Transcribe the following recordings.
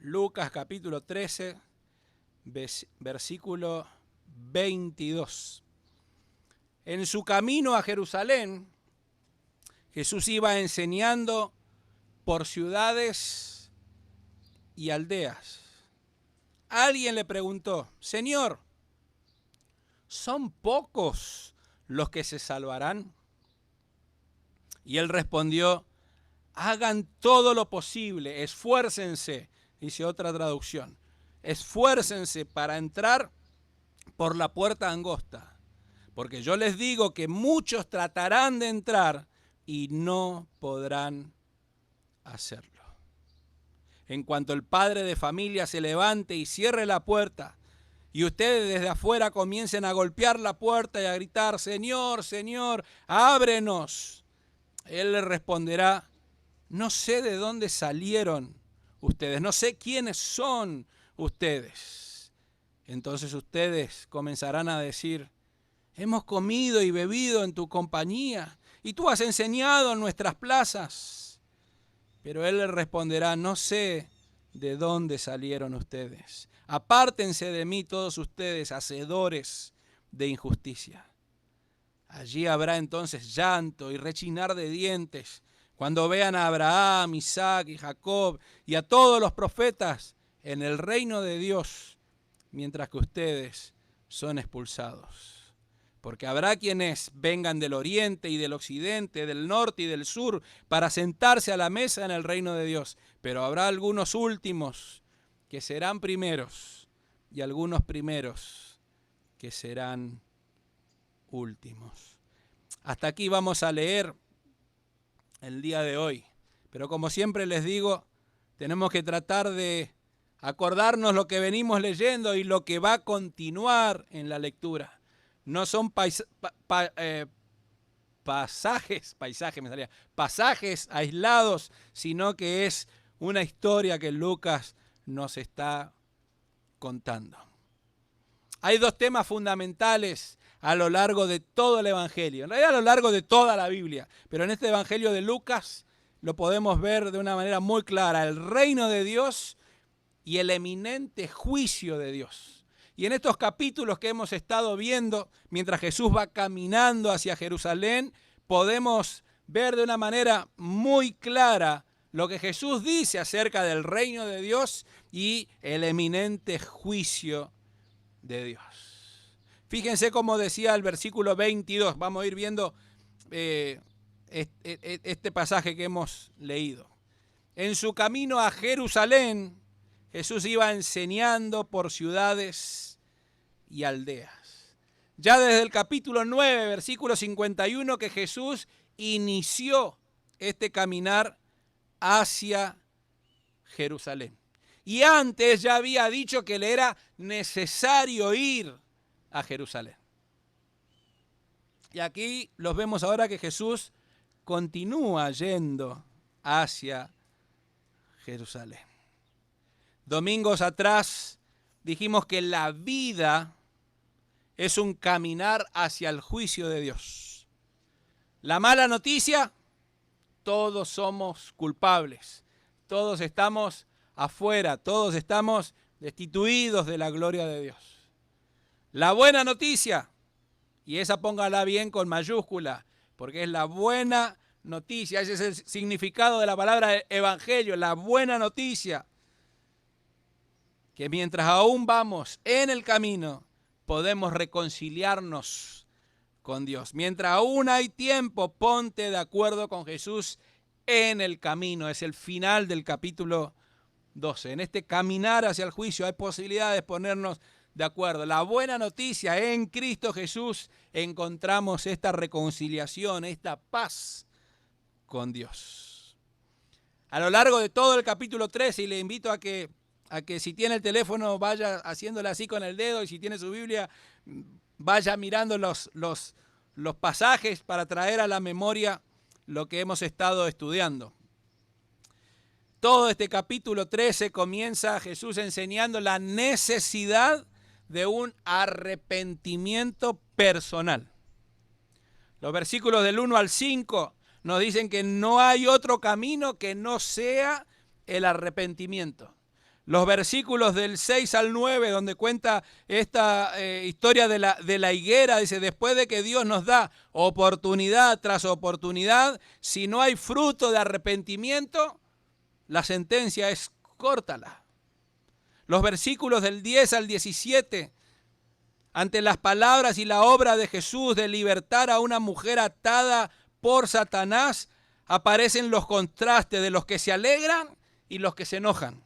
Lucas capítulo 13, versículo 22. En su camino a Jerusalén, Jesús iba enseñando por ciudades y aldeas. Alguien le preguntó: Señor, ¿son pocos los que se salvarán? Y él respondió: hagan todo lo posible, esfuércense, dice otra traducción, esfuércense para entrar por la puerta angosta, porque yo les digo que muchos tratarán de entrar y no podrán hacerlo. En cuanto el padre de familia se levante y cierre la puerta, y ustedes desde afuera comiencen a golpear la puerta y a gritar: Señor, Señor, ábrenos, él le responderá: no sé de dónde salieron ustedes, no sé quiénes son ustedes. Entonces ustedes comenzarán a decir: hemos comido y bebido en tu compañía, y tú has enseñado en nuestras plazas. Pero él le responderá: no sé de dónde salieron ustedes. Apártense de mí todos ustedes, hacedores de injusticia. Allí habrá entonces llanto y rechinar de dientes, cuando vean a Abraham, Isaac y Jacob y a todos los profetas en el reino de Dios, mientras que ustedes son expulsados. Porque habrá quienes vengan del oriente y del occidente, del norte y del sur, para sentarse a la mesa en el reino de Dios. Pero habrá algunos últimos que serán primeros y algunos primeros que serán últimos. Hasta aquí vamos a leer el día de hoy. Pero como siempre les digo, tenemos que tratar de acordarnos lo que venimos leyendo y lo que va a continuar en la lectura. No son pasajes aislados, sino que es una historia que Lucas nos está contando. Hay dos temas fundamentales a lo largo de todo el Evangelio, en realidad a lo largo de toda la Biblia, pero en este Evangelio de Lucas lo podemos ver de una manera muy clara: el reino de Dios y el eminente juicio de Dios. Y en estos capítulos que hemos estado viendo, mientras Jesús va caminando hacia Jerusalén, podemos ver de una manera muy clara lo que Jesús dice acerca del reino de Dios y el eminente juicio de Dios. Fíjense cómo decía el versículo 22. Vamos a ir viendo este pasaje que hemos leído. En su camino a Jerusalén, Jesús iba enseñando por ciudades y aldeas. Ya desde el capítulo 9, versículo 51, que Jesús inició este caminar hacia Jerusalén. Y antes ya había dicho que le era necesario ir a Jerusalén. Y aquí los vemos ahora que Jesús continúa yendo hacia Jerusalén. Domingos atrás dijimos que la vida es un caminar hacia el juicio de Dios. La mala noticia: todos somos culpables, todos estamos afuera, todos estamos destituidos de la gloria de Dios. La buena noticia, y esa póngala bien con mayúscula, porque es la buena noticia, ese es el significado de la palabra evangelio, la buena noticia, que mientras aún vamos en el camino, podemos reconciliarnos con Dios. Mientras aún hay tiempo, ponte de acuerdo con Jesús en el camino. Es el final del capítulo 12. En este caminar hacia el juicio hay posibilidad de ponernos de acuerdo. La buena noticia: en Cristo Jesús encontramos esta reconciliación, esta paz con Dios. A lo largo de todo el capítulo 13, y le invito a que si tiene el teléfono vaya haciéndole así con el dedo, y si tiene su Biblia vaya mirando los pasajes para traer a la memoria lo que hemos estado estudiando. Todo este capítulo 13 comienza Jesús enseñando la necesidad de un arrepentimiento personal. Los versículos del 1 al 5 nos dicen que no hay otro camino que no sea el arrepentimiento. Los versículos del 6 al 9, donde cuenta esta historia de la higuera, dice, después de que Dios nos da oportunidad tras oportunidad, si no hay fruto de arrepentimiento, la sentencia es córtala. Los versículos del 10 al 17, ante las palabras y la obra de Jesús de libertar a una mujer atada por Satanás, aparecen los contrastes de los que se alegran y los que se enojan.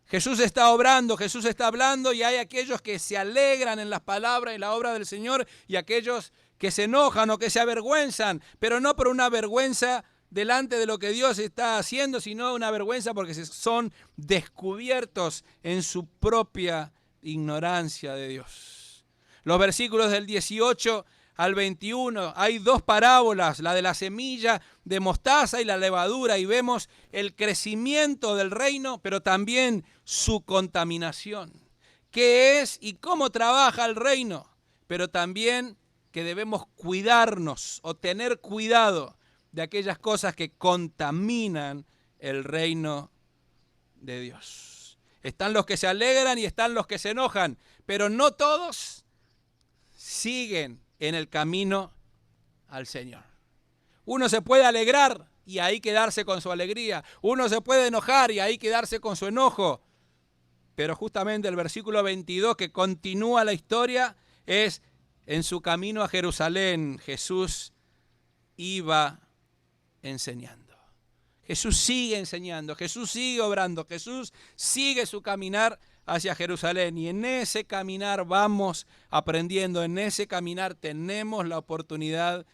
Jesús está obrando, Jesús está hablando y hay aquellos que se alegran en las palabras y la obra del Señor y aquellos que se enojan o que se avergüenzan, pero no por una vergüenza delante de lo que Dios está haciendo, sino una vergüenza porque son descubiertos en su propia ignorancia de Dios. Los versículos del 18 al 21, hay dos parábolas, la de la semilla de mostaza y la levadura, y vemos el crecimiento del reino, pero también su contaminación. ¿Qué es y cómo trabaja el reino? Pero también que debemos cuidarnos o tener cuidado de aquellas cosas que contaminan el reino de Dios. Están los que se alegran y están los que se enojan, pero no todos siguen en el camino al Señor. Uno se puede alegrar y ahí quedarse con su alegría. Uno se puede enojar y ahí quedarse con su enojo. Pero justamente el versículo 22 que continúa la historia es: en su camino a Jerusalén, Jesús iba enseñando. Jesús sigue enseñando, Jesús sigue obrando, Jesús sigue su caminar hacia Jerusalén, y en ese caminar vamos aprendiendo, en ese caminar tenemos la oportunidad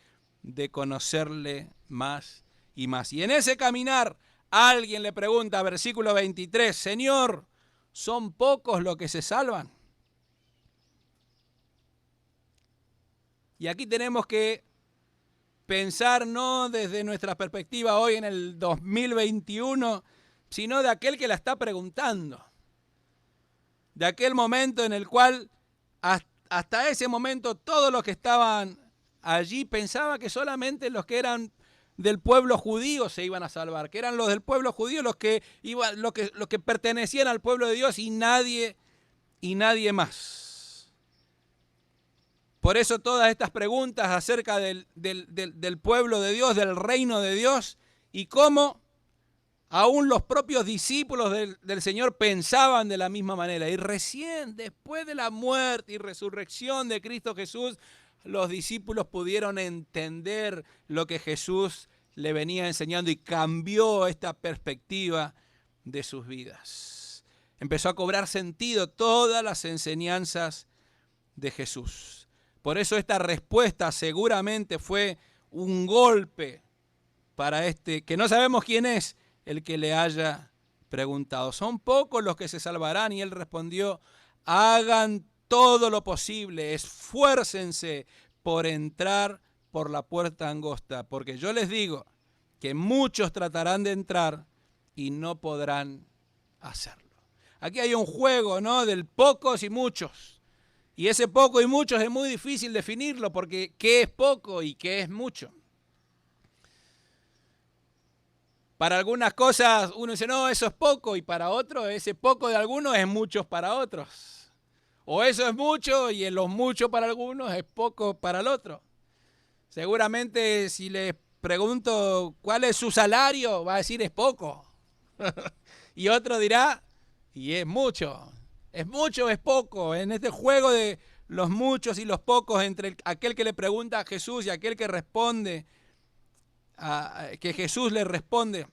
de conocerle más y más. Y en ese caminar alguien le pregunta, versículo 23, Señor, ¿son pocos los que se salvan? Y aquí tenemos que pensar no desde nuestra perspectiva hoy en el 2021, sino de aquel que la está preguntando. De aquel momento en el cual hasta ese momento todos los que estaban allí pensaban que solamente los que eran del pueblo judío se iban a salvar, que eran los del pueblo judío los que pertenecían al pueblo de Dios y nadie más. Por eso todas estas preguntas acerca del pueblo de Dios, del reino de Dios, y cómo aún los propios discípulos del Señor pensaban de la misma manera. Y recién después de la muerte y resurrección de Cristo Jesús, los discípulos pudieron entender lo que Jesús le venía enseñando y cambió esta perspectiva de sus vidas. Empezó a cobrar sentido todas las enseñanzas de Jesús. Por eso esta respuesta seguramente fue un golpe para este, que no sabemos quién es, el que le haya preguntado. Son pocos los que se salvarán, y él respondió, hagan todo lo posible, esfuércense por entrar por la puerta angosta, porque yo les digo que muchos tratarán de entrar y no podrán hacerlo. Aquí hay un juego, ¿no?, del pocos y muchos. Y ese poco y muchos es muy difícil definirlo, porque ¿qué es poco y qué es mucho? Para algunas cosas uno dice, no, eso es poco, y para otros ese poco de algunos es mucho para otros. O eso es mucho y en los mucho para algunos es poco para el otro. Seguramente si les pregunto cuál es su salario, va a decir es poco. Y otro dirá, y es mucho. Es mucho o es poco. En este juego de los muchos y los pocos, entre aquel que le pregunta a Jesús y aquel que responde, que Jesús le responde,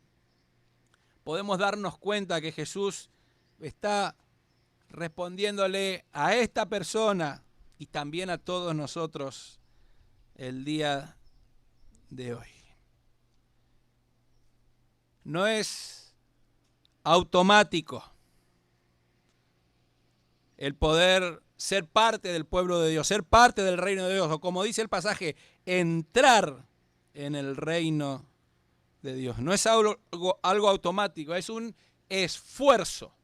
podemos darnos cuenta que Jesús está respondiéndole a esta persona y también a todos nosotros el día de hoy. No es automático el poder ser parte del pueblo de Dios, ser parte del reino de Dios, o como dice el pasaje, entrar en el reino de Dios. No es algo automático, es un esfuerzo.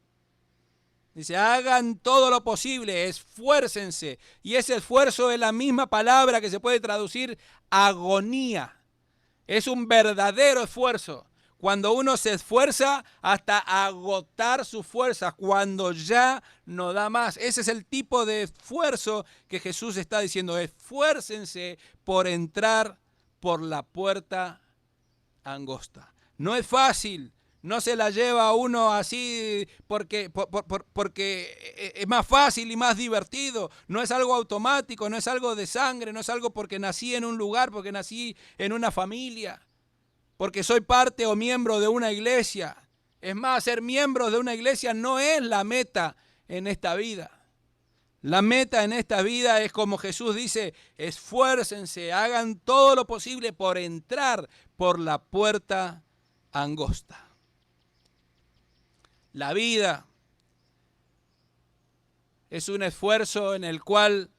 Dice, hagan todo lo posible, esfuércense. Y ese esfuerzo es la misma palabra que se puede traducir agonía. Es un verdadero esfuerzo. cuando uno se esfuerza hasta agotar sus fuerzas, cuando ya no da más. Ese es el tipo de esfuerzo que Jesús está diciendo. Esfuércense por entrar por la puerta angosta. No es fácil. No se la lleva uno así porque es más fácil y más divertido. No es algo automático, no es algo de sangre, no es algo porque nací en un lugar, porque nací en una familia, porque soy parte o miembro de una iglesia. Es más, ser miembro de una iglesia no es la meta en esta vida. La meta en esta vida es, como Jesús dice, esfuércense, hagan todo lo posible por entrar por la puerta angosta. La vida es un esfuerzo en el cual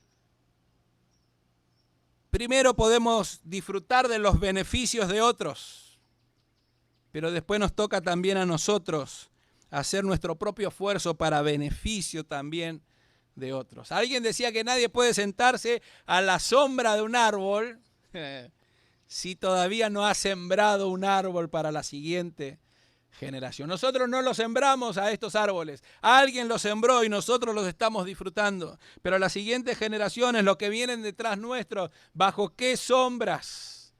primero podemos disfrutar de los beneficios de otros, pero después nos toca también a nosotros hacer nuestro propio esfuerzo para beneficio también de otros. Alguien decía que nadie puede sentarse a la sombra de un árbol si todavía no ha sembrado un árbol para la siguiente generación. Nosotros no los sembramos a estos árboles. Alguien los sembró y nosotros los estamos disfrutando. Pero las siguientes generaciones, los que vienen detrás nuestro, ¿bajo qué sombras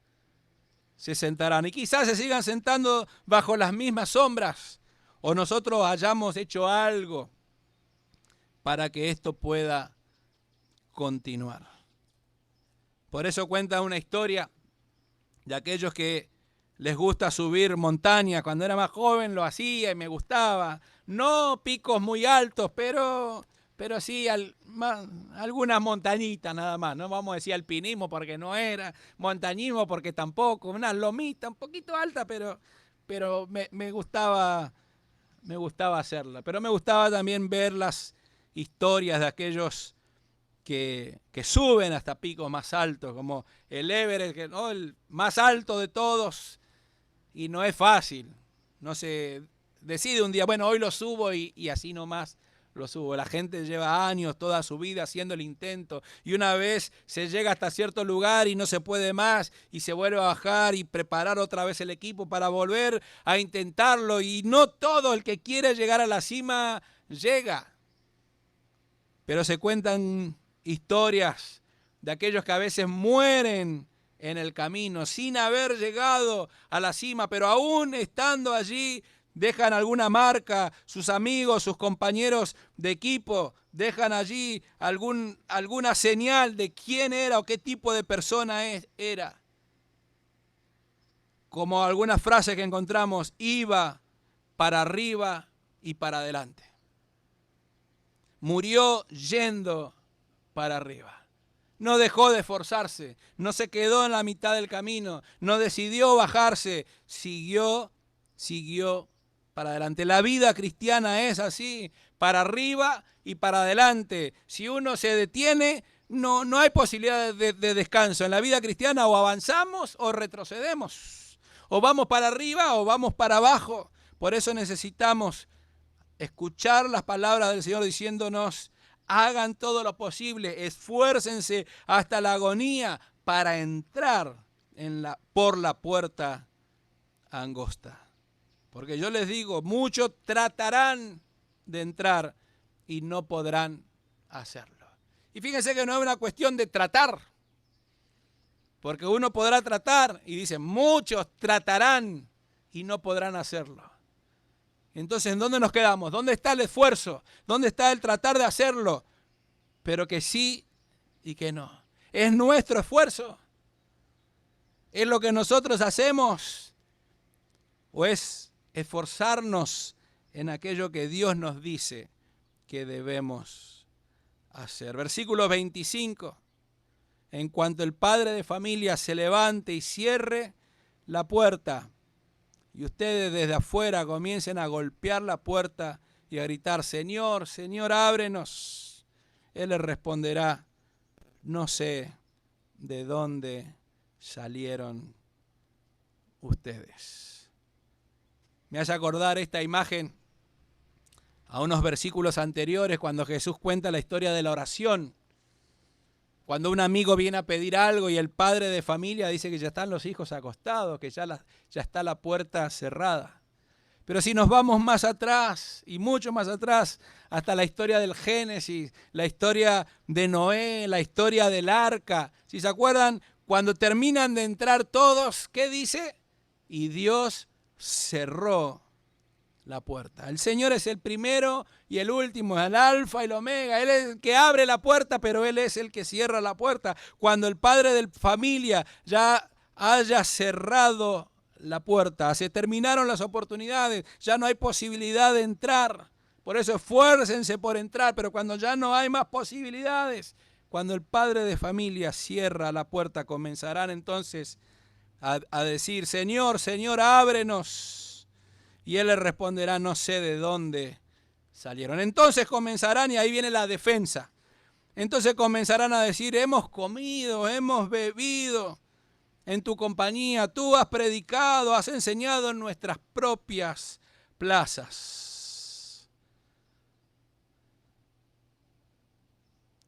se sentarán? Y quizás se sigan sentando bajo las mismas sombras, o nosotros hayamos hecho algo para que esto pueda continuar. Por eso cuenta una historia de aquellos que les gusta subir montaña. Cuando era más joven lo hacía y me gustaba. No picos muy altos, pero sí algunas montañitas nada más. No vamos a decir alpinismo porque no era, montañismo porque tampoco. Una lomita un poquito alta, pero me gustaba hacerla. Pero me gustaba también ver las historias de aquellos que suben hasta picos más altos, como el Everest, el más alto de todos. Y no es fácil, no se decide un día, bueno, hoy lo subo y así nomás lo subo. La gente lleva años, toda su vida haciendo el intento, y una vez se llega hasta cierto lugar y no se puede más y se vuelve a bajar y preparar otra vez el equipo para volver a intentarlo, y no todo el que quiere llegar a la cima llega. Pero se cuentan historias de aquellos que a veces mueren en el camino, sin haber llegado a la cima, pero aún estando allí, dejan alguna marca, sus amigos, sus compañeros de equipo, dejan allí alguna señal de quién era o qué tipo de persona era. Como algunas frases que encontramos, iba para arriba y para adelante. Murió yendo para arriba. No dejó de esforzarse, no se quedó en la mitad del camino, no decidió bajarse, siguió para adelante. La vida cristiana es así, para arriba y para adelante. Si uno se detiene, no hay posibilidad de descanso. En la vida cristiana o avanzamos o retrocedemos, o vamos para arriba o vamos para abajo. Por eso necesitamos escuchar las palabras del Señor diciéndonos: hagan todo lo posible, esfuércense hasta la agonía para entrar por la puerta angosta. Porque yo les digo, muchos tratarán de entrar y no podrán hacerlo. Y fíjense que no es una cuestión de tratar, porque uno podrá tratar, y dice, muchos tratarán y no podrán hacerlo. Entonces, ¿en dónde nos quedamos? ¿Dónde está el esfuerzo? ¿Dónde está el tratar de hacerlo? Pero que sí y que no. ¿Es nuestro esfuerzo? ¿Es lo que nosotros hacemos? ¿O es esforzarnos en aquello que Dios nos dice que debemos hacer? Versículo 25. En cuanto el padre de familia se levante y cierre la puerta, y ustedes desde afuera comiencen a golpear la puerta y a gritar: Señor, Señor, ábrenos, Él les responderá: no sé de dónde salieron ustedes. Me hace acordar esta imagen a unos versículos anteriores, cuando Jesús cuenta la historia de la oración. Cuando un amigo viene a pedir algo y el padre de familia dice que ya están los hijos acostados, que ya está la puerta cerrada. Pero si nos vamos más atrás, y mucho más atrás, hasta la historia del Génesis, la historia de Noé, la historia del arca, si se acuerdan, cuando terminan de entrar todos, ¿qué dice? Y Dios cerró la puerta. El Señor es el primero y el último, el alfa y el omega. Él es el que abre la puerta, pero Él es el que cierra la puerta. Cuando el padre de familia ya haya cerrado la puerta, se terminaron las oportunidades, ya no hay posibilidad de entrar. Por eso esfuércense por entrar, pero cuando ya no hay más posibilidades, cuando el padre de familia cierra la puerta, comenzarán entonces a decir, Señor, Señor, ábrenos. Y Él le responderá, no sé de dónde salieron. Entonces comenzarán, y ahí viene la defensa. Entonces comenzarán a decir, hemos comido, hemos bebido en tu compañía, tú has predicado, has enseñado en nuestras propias plazas.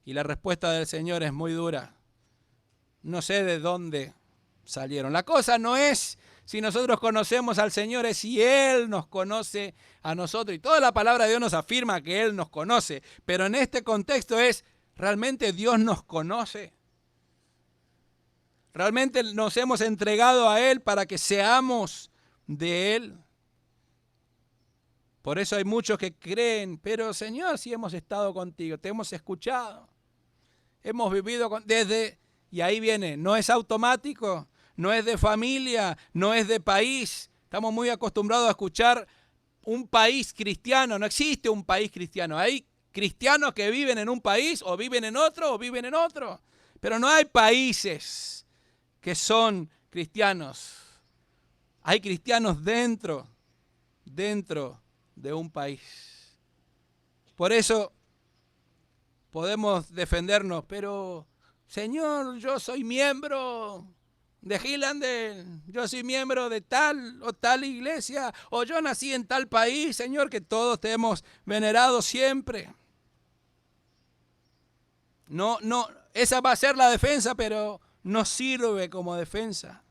Y la respuesta del Señor es muy dura. No sé de dónde salieron. La cosa no es si nosotros conocemos al Señor, es si Él nos conoce a nosotros. Y toda la palabra de Dios nos afirma que Él nos conoce. Pero en este contexto es, ¿realmente Dios nos conoce? ¿Realmente nos hemos entregado a Él para que seamos de Él? Por eso hay muchos que creen, pero Señor, si hemos estado contigo, te hemos escuchado, hemos vivido desde, y ahí viene, no es automático, no es de familia, no es de país. Estamos muy acostumbrados a escuchar un país cristiano, no existe un país cristiano, hay cristianos que viven en un país o viven en otro o viven en otro, pero no hay países que son cristianos. Hay cristianos dentro de un país. Por eso podemos defendernos, pero Señor, yo soy miembro de Highlander, yo soy miembro de tal o tal iglesia, o yo nací en tal país, Señor, que todos te hemos venerado siempre. No, esa va a ser la defensa, pero no sirve como defensa.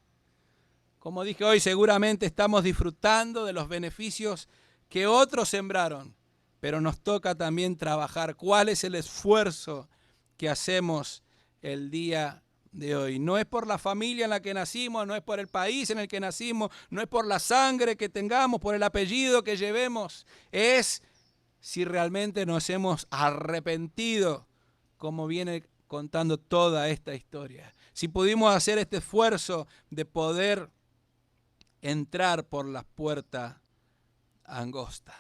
Como dije hoy, seguramente estamos disfrutando de los beneficios que otros sembraron, pero nos toca también trabajar. ¿Cuál es el esfuerzo que hacemos el día de hoy? No es por la familia en la que nacimos, no es por el país en el que nacimos, no es por la sangre que tengamos, por el apellido que llevemos. Es si realmente nos hemos arrepentido, como viene contando toda esta historia. Si pudimos hacer este esfuerzo de poder entrar por la puerta angosta.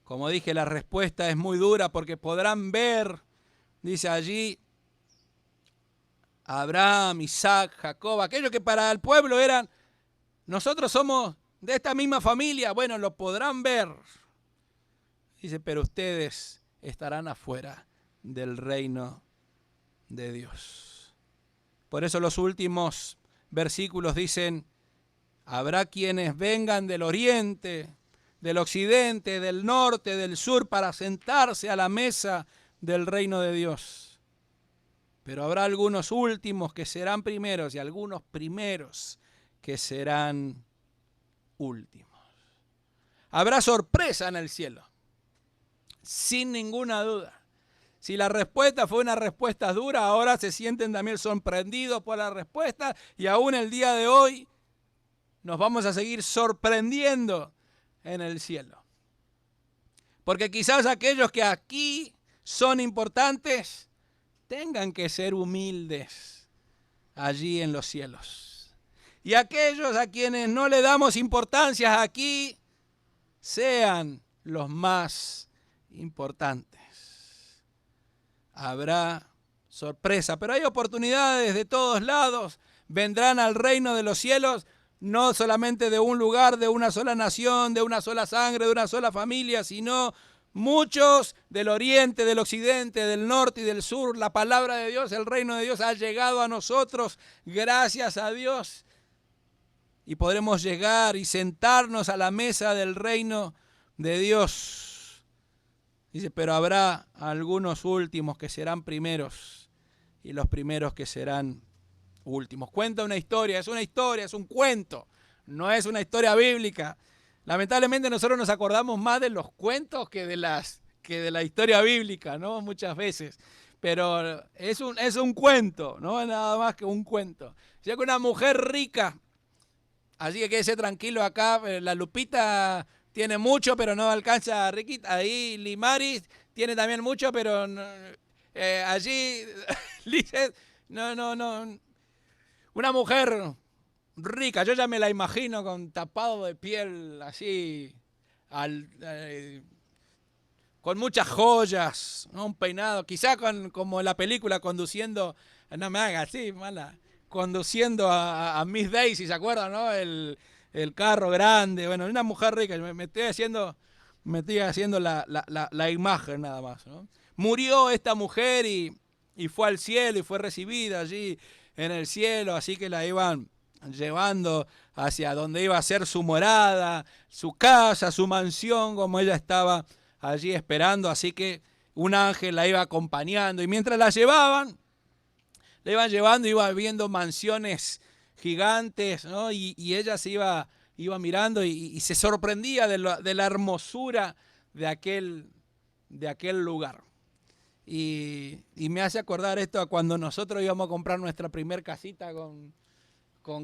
Como dije, la respuesta es muy dura porque podrán ver, dice allí, Abraham, Isaac, Jacob, aquellos que para el pueblo eran, nosotros somos de esta misma familia, bueno, lo podrán ver. Dice, pero ustedes estarán afuera del reino de Dios. Por eso los últimos versículos dicen, habrá quienes vengan del oriente, del occidente, del norte, del sur, para sentarse a la mesa del reino de Dios. Pero habrá algunos últimos que serán primeros y algunos primeros que serán últimos. Habrá sorpresa en el cielo, sin ninguna duda. Si la respuesta fue una respuesta dura, ahora se sienten también sorprendidos por la respuesta y aún el día de hoy nos vamos a seguir sorprendiendo en el cielo. Porque quizás aquellos que aquí son importantes tengan que ser humildes allí en los cielos. Y aquellos a quienes no le damos importancia aquí sean los más importantes. Habrá sorpresa, pero hay oportunidades de todos lados. Vendrán al reino de los cielos no solamente de un lugar, de una sola nación, de una sola sangre, de una sola familia, sino muchos del oriente, del occidente, del norte y del sur. La palabra de Dios, el reino de Dios ha llegado a nosotros, gracias a Dios. Y podremos llegar y sentarnos a la mesa del reino de Dios. Dice, pero habrá algunos últimos que serán primeros y los primeros que serán últimos. Cuenta una historia, es un cuento, no es una historia bíblica. Lamentablemente nosotros nos acordamos más de los cuentos que de la historia bíblica, ¿no? Muchas veces. Pero es un cuento, no es nada más que un cuento. Ya que una mujer rica, así que quédese tranquilo acá, la Lupita tiene mucho, pero no alcanza a Riquita. Ahí Limaris tiene también mucho, pero no, allí Lizeth, no. Una mujer rica, yo ya me la imagino con tapado de piel así, con muchas joyas, ¿no? Un peinado, quizá como en la película conduciendo, no me haga así, mala, conduciendo a Miss Daisy, ¿se acuerdan, no? El carro grande, bueno, una mujer rica, me estoy haciendo la imagen nada más, ¿no? Murió esta mujer y fue al cielo y fue recibida allí en el cielo, así que la iban llevando hacia donde iba a ser su morada, su casa, su mansión, como ella estaba allí esperando, así que un ángel la iba acompañando y mientras la iban llevando, iba viendo mansiones gigantes, ¿no? Y ella se iba mirando y se sorprendía de la hermosura de aquel lugar. Y me hace acordar esto a cuando nosotros íbamos a comprar nuestra primer casita con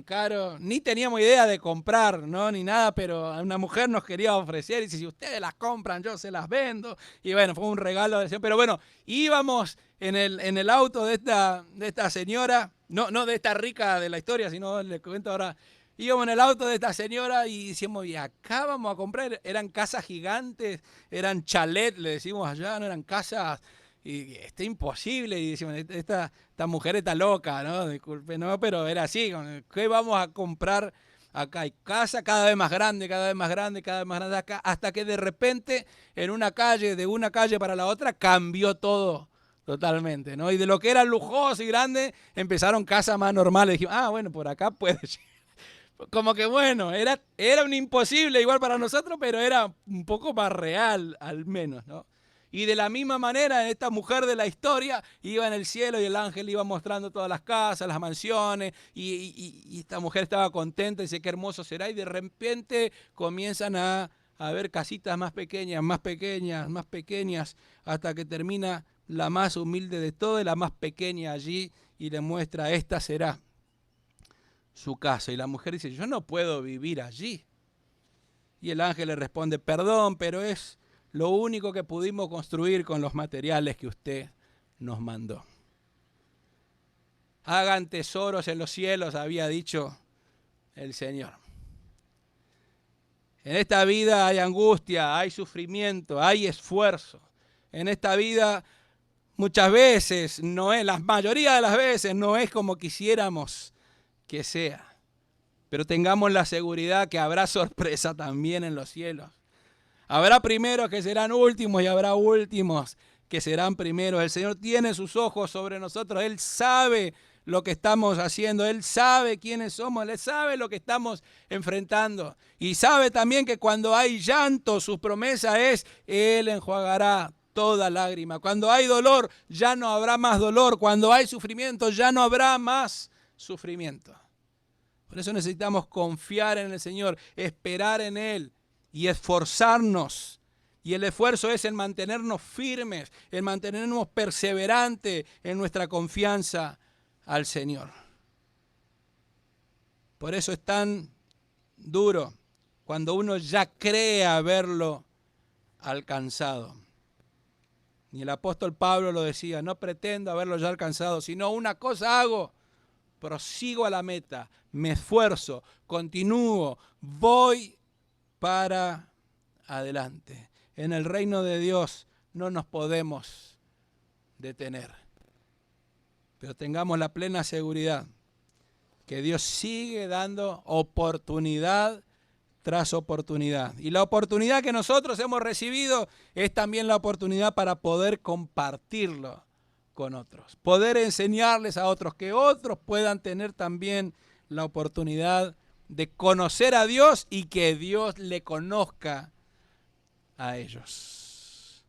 Caro. Ni teníamos idea de comprar, ¿no? Ni nada, pero una mujer nos quería ofrecer y dice, si ustedes las compran, yo se las vendo. Y bueno, fue un regalo del Señor. Pero bueno, íbamos en el auto de esta señora, no de esta rica de la historia, sino le cuento ahora. Íbamos en el auto de esta señora y decíamos, y acá vamos a comprar. Eran casas gigantes, eran chalet, le decimos allá, no eran casas. Y está imposible, y decimos, esta mujer está loca, ¿no? Disculpe, no, pero era así, ¿qué vamos a comprar acá? Hay casa cada vez más grande, cada vez más grande, cada vez más grande acá, hasta que de repente en una calle, de una calle para la otra, cambió todo totalmente, ¿no? Y de lo que era lujoso y grande, empezaron casas más normales. Dijimos, bueno, por acá puede llegar. Como que bueno, era un imposible igual para nosotros, pero era un poco más real al menos, ¿no? Y de la misma manera, esta mujer de la historia iba en el cielo y el ángel iba mostrando todas las casas, las mansiones, y esta mujer estaba contenta y dice, qué hermoso será, y de repente comienzan a ver casitas más pequeñas, más pequeñas, más pequeñas, hasta que termina la más humilde de todas y la más pequeña allí, y le muestra, esta será su casa. Y la mujer dice, yo no puedo vivir allí. Y el ángel le responde, perdón, pero es lo único que pudimos construir con los materiales que usted nos mandó. Hagan tesoros en los cielos, había dicho el Señor. En esta vida hay angustia, hay sufrimiento, hay esfuerzo. En esta vida muchas veces no es, la mayoría de las veces no es como quisiéramos que sea. Pero tengamos la seguridad que habrá sorpresa también en los cielos. Habrá primeros que serán últimos y habrá últimos que serán primeros. El Señor tiene sus ojos sobre nosotros. Él sabe lo que estamos haciendo. Él sabe quiénes somos. Él sabe lo que estamos enfrentando. Y sabe también que cuando hay llanto, su promesa es, Él enjuagará toda lágrima. Cuando hay dolor, ya no habrá más dolor. Cuando hay sufrimiento, ya no habrá más sufrimiento. Por eso necesitamos confiar en el Señor, esperar en Él y esforzarnos. Y el esfuerzo es el mantenernos firmes, el mantenernos perseverantes en nuestra confianza al Señor. Por eso es tan duro cuando uno ya cree haberlo alcanzado. Y el apóstol Pablo lo decía, no pretendo haberlo ya alcanzado, sino una cosa hago, prosigo a la meta, me esfuerzo, continúo, voy para adelante. En el reino de Dios no nos podemos detener. Pero tengamos la plena seguridad que Dios sigue dando oportunidad tras oportunidad. Y la oportunidad que nosotros hemos recibido es también la oportunidad para poder compartirlo con otros. Poder enseñarles a otros, que otros puedan tener también la oportunidad de conocer a Dios y que Dios le conozca a ellos.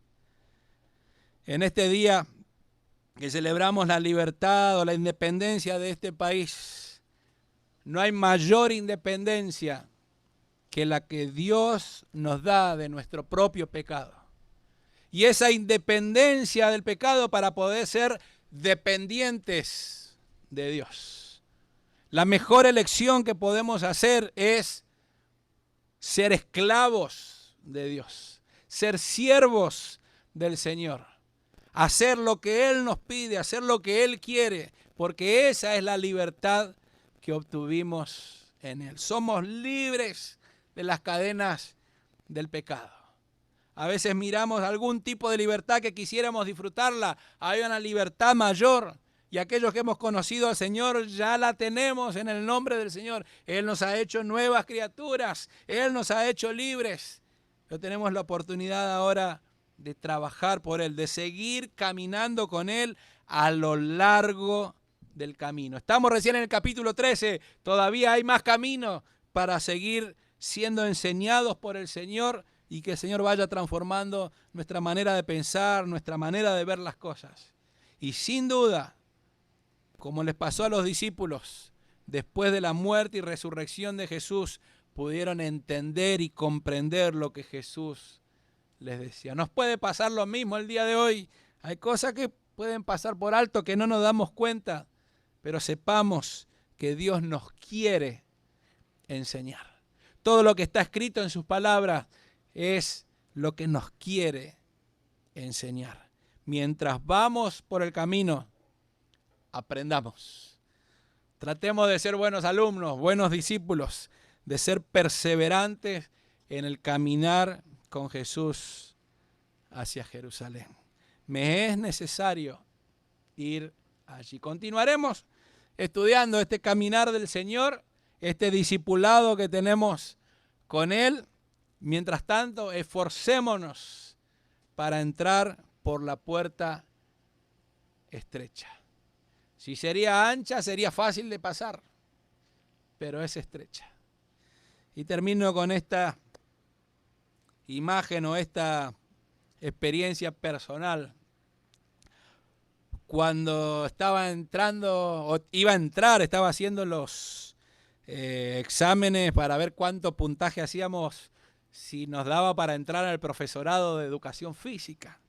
En este día que celebramos la libertad o la independencia de este país, no hay mayor independencia que la que Dios nos da de nuestro propio pecado. Y esa independencia del pecado para poder ser dependientes de Dios. La mejor elección que podemos hacer es ser esclavos de Dios, ser siervos del Señor, hacer lo que Él nos pide, hacer lo que Él quiere, porque esa es la libertad que obtuvimos en Él. Somos libres de las cadenas del pecado. A veces miramos algún tipo de libertad que quisiéramos disfrutarla. Hay una libertad mayor y aquellos que hemos conocido al Señor ya la tenemos en el nombre del Señor. Él nos ha hecho nuevas criaturas, Él nos ha hecho libres. Pero tenemos la oportunidad ahora de trabajar por Él, de seguir caminando con Él a lo largo del camino. Estamos recién en el capítulo 13, todavía hay más camino para seguir siendo enseñados por el Señor y que el Señor vaya transformando nuestra manera de pensar, nuestra manera de ver las cosas. Y sin duda, como les pasó a los discípulos, después de la muerte y resurrección de Jesús, pudieron entender y comprender lo que Jesús les decía. Nos puede pasar lo mismo el día de hoy. Hay cosas que pueden pasar por alto que no nos damos cuenta, pero sepamos que Dios nos quiere enseñar. Todo lo que está escrito en sus palabras es lo que nos quiere enseñar. Mientras vamos por el camino, aprendamos. Tratemos de ser buenos alumnos, buenos discípulos, de ser perseverantes en el caminar con Jesús hacia Jerusalén. Me es necesario ir allí. Continuaremos estudiando este caminar del Señor, este discipulado que tenemos con Él. Mientras tanto, esforcémonos para entrar por la puerta estrecha. Si sería ancha, sería fácil de pasar, pero es estrecha. Y termino con esta imagen o esta experiencia personal. Cuando estaba entrando, o iba a entrar, estaba haciendo los exámenes para ver cuánto puntaje hacíamos si nos daba para entrar al profesorado de educación física.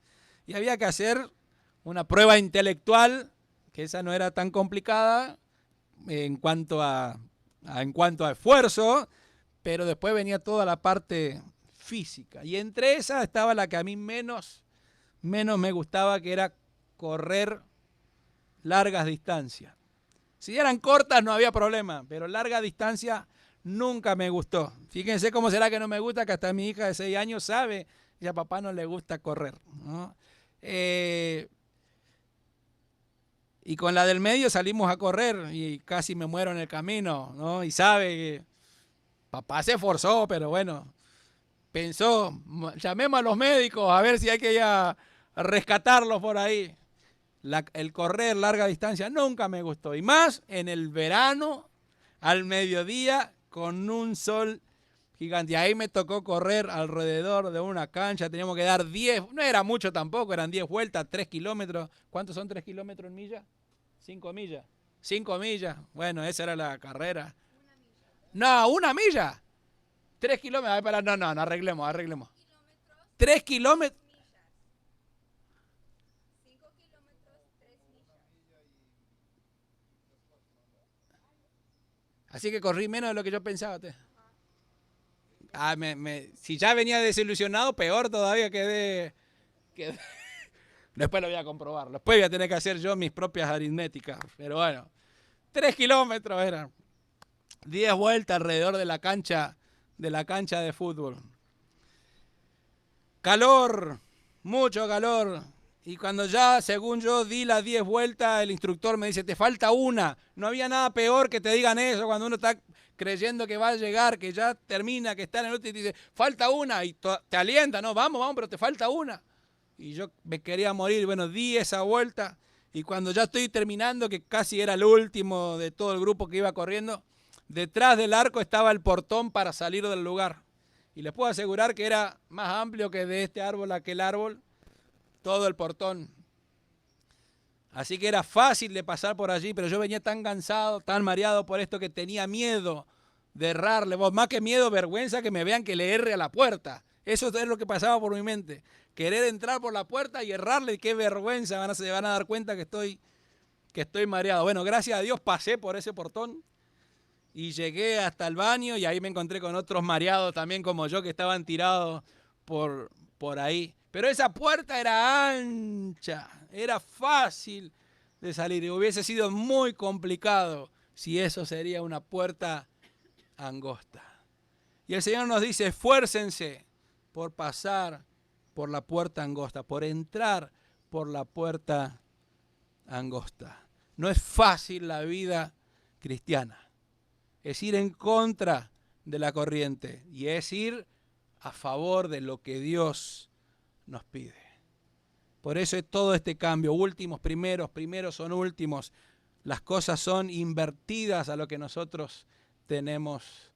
Y había que hacer una prueba intelectual, que esa no era tan complicada en cuanto a esfuerzo, pero después venía toda la parte física. Y entre esas estaba la que a mí menos me gustaba, que era correr largas distancias. Si eran cortas no había problema, pero larga distancia nunca me gustó. Fíjense cómo será que no me gusta, que hasta mi hija de 6 años sabe que a papá no le gusta correr, ¿no? Y con la del medio salimos a correr y casi me muero en el camino, ¿no? Y sabe que papá se esforzó, pero bueno, pensó, llamemos a los médicos a ver si hay que ir a rescatarlos por ahí. El correr larga distancia nunca me gustó. Y más en el verano, al mediodía, con un sol gigante. Y ahí me tocó correr alrededor de una cancha. Teníamos que dar 10, no era mucho tampoco, eran 10 vueltas, 3 kilómetros. ¿Cuántos son 3 kilómetros en millas? 5 millas. 5 millas. Bueno, esa era la carrera. No, 1 milla. 3 kilómetros. Ay, para, no, arreglemos. 3 kilómetros. Así que corrí menos de lo que yo pensaba. Si ya venía desilusionado, peor todavía quedé. Después lo voy a comprobar. Después voy a tener que hacer yo mis propias aritméticas. Pero bueno, 3 kilómetros eran. 10 vueltas alrededor de la cancha de fútbol. Calor, mucho calor. Y cuando ya, según yo, di las 10 vueltas, el instructor me dice, te falta una. No había nada peor que te digan eso cuando uno está creyendo que va a llegar, que ya termina, que está en el último y te dice, falta una. Y te alienta, no, vamos, pero te falta una. Y yo me quería morir. Bueno, di esa vuelta. Y cuando ya estoy terminando, que casi era el último de todo el grupo que iba corriendo, detrás del arco estaba el portón para salir del lugar. Y les puedo asegurar que era más amplio que de este árbol a aquel árbol. Todo el portón. Así que era fácil de pasar por allí, pero yo venía tan cansado, tan mareado por esto que tenía miedo de errarle. Vos, más que miedo, vergüenza que me vean que le erre a la puerta. Eso es lo que pasaba por mi mente. Querer entrar por la puerta y errarle, qué vergüenza, se van a dar cuenta que estoy mareado. Bueno, gracias a Dios pasé por ese portón y llegué hasta el baño y ahí me encontré con otros mareados también como yo que estaban tirados por ahí. Pero esa puerta era ancha, era fácil de salir y hubiese sido muy complicado si eso sería una puerta angosta. Y el Señor nos dice, esfuércense por pasar por la puerta angosta, por entrar por la puerta angosta. No es fácil la vida cristiana. Es ir en contra de la corriente y es ir a favor de lo que Dios nos pide. Por eso es todo este cambio, últimos, primeros son últimos. Las cosas son invertidas a lo que nosotros tenemos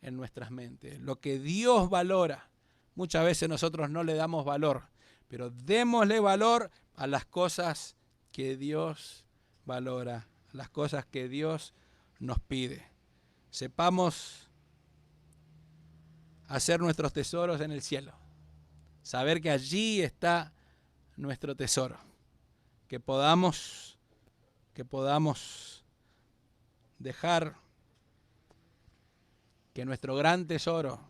en nuestras mentes. Lo que Dios valora, muchas veces nosotros no le damos valor, pero démosle valor a las cosas que Dios valora, a las cosas que Dios nos pide. Sepamos hacer nuestros tesoros en el cielo. Saber que allí está nuestro tesoro. Que podamos dejar que nuestro gran tesoro,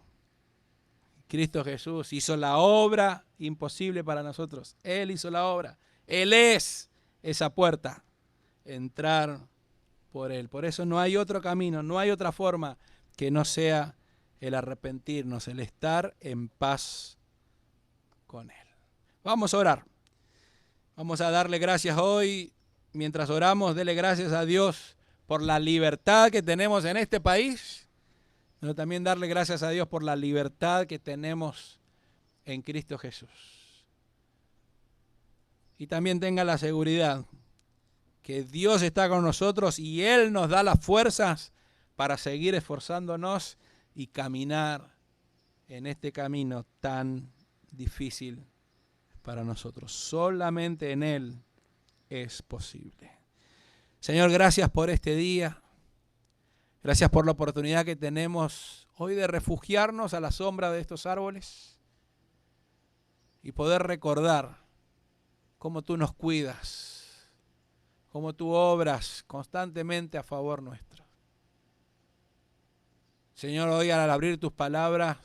Cristo Jesús, hizo la obra imposible para nosotros. Él hizo la obra. Él es esa puerta. Entrar por Él. Por eso no hay otro camino, no hay otra forma que no sea el arrepentirnos, el estar en paz con Él. Vamos a orar. Vamos a darle gracias hoy. Mientras oramos, dele gracias a Dios por la libertad que tenemos en este país, pero también darle gracias a Dios por la libertad que tenemos en Cristo Jesús. Y también tenga la seguridad que Dios está con nosotros y Él nos da las fuerzas para seguir esforzándonos y caminar en este camino tan difícil para nosotros. Solamente en Él es posible. Señor, gracias por este día. Gracias por la oportunidad que tenemos hoy de refugiarnos a la sombra de estos árboles y poder recordar cómo tú nos cuidas, cómo tú obras constantemente a favor nuestro. Señor, hoy al abrir tus palabras,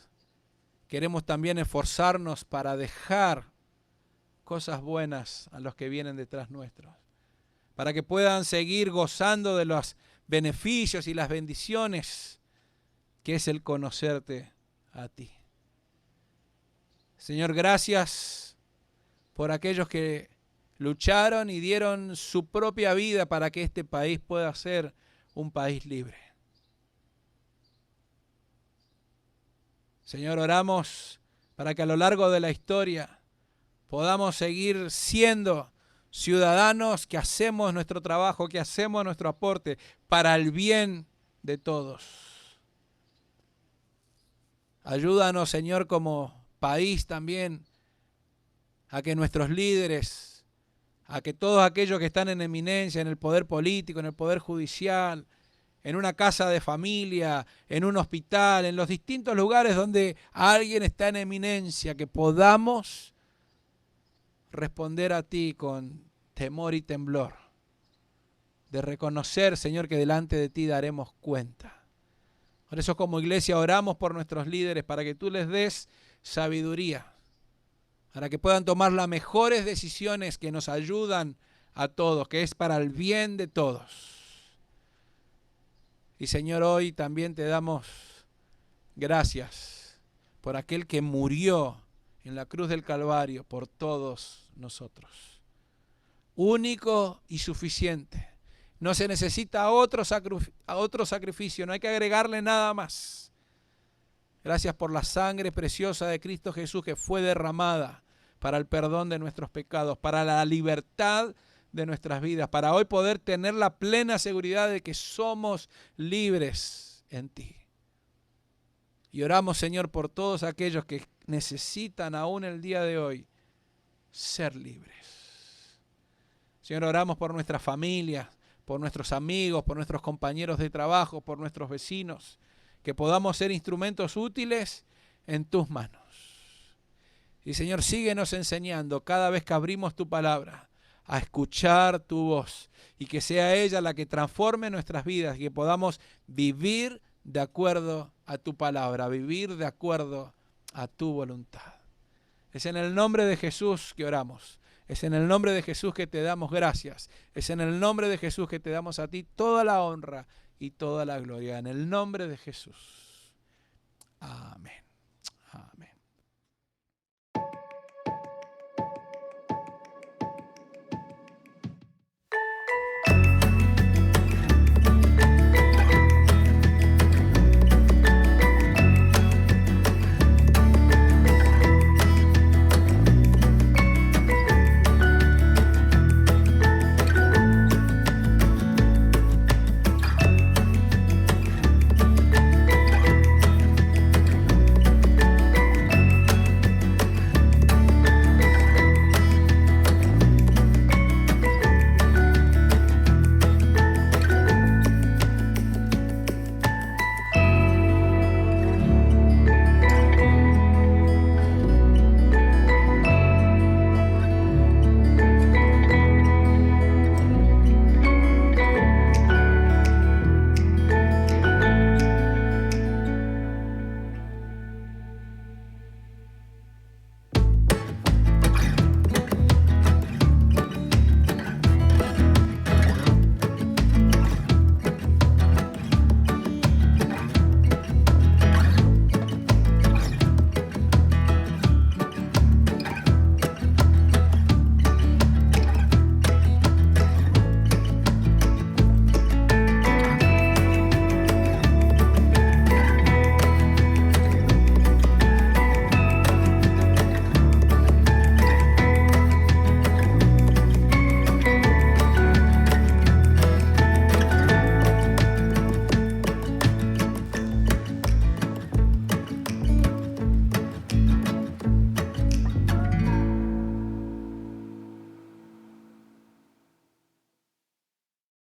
queremos también esforzarnos para dejar cosas buenas a los que vienen detrás nuestros, para que puedan seguir gozando de los beneficios y las bendiciones que es el conocerte a ti. Señor, gracias por aquellos que lucharon y dieron su propia vida para que este país pueda ser un país libre. Señor, oramos para que a lo largo de la historia podamos seguir siendo ciudadanos que hacemos nuestro trabajo, que hacemos nuestro aporte para el bien de todos. Ayúdanos, Señor, como país también, a que nuestros líderes, a que todos aquellos que están en eminencia, en el poder político, en el poder judicial, en una casa de familia, en un hospital, en los distintos lugares donde alguien está en eminencia, que podamos responder a ti con temor y temblor, de reconocer, Señor, que delante de ti daremos cuenta. Por eso como iglesia oramos por nuestros líderes, para que tú les des sabiduría, para que puedan tomar las mejores decisiones que nos ayudan a todos, que es para el bien de todos. Y Señor, hoy también te damos gracias por aquel que murió en la cruz del Calvario por todos nosotros. Único y suficiente. No se necesita otro sacrificio, no hay que agregarle nada más. Gracias por la sangre preciosa de Cristo Jesús que fue derramada para el perdón de nuestros pecados, para la libertad de nuestras vidas, para hoy poder tener la plena seguridad de que somos libres en ti. Y oramos, Señor, por todos aquellos que necesitan aún el día de hoy ser libres. Señor, oramos por nuestras familias, por nuestros amigos, por nuestros compañeros de trabajo, por nuestros vecinos, que podamos ser instrumentos útiles en tus manos. Y Señor, síguenos enseñando cada vez que abrimos tu palabra a escuchar tu voz y que sea ella la que transforme nuestras vidas y que podamos vivir de acuerdo a tu palabra, vivir de acuerdo a tu voluntad. Es en el nombre de Jesús que oramos. Es en el nombre de Jesús que te damos gracias. Es en el nombre de Jesús que te damos a ti toda la honra y toda la gloria. En el nombre de Jesús. Amén.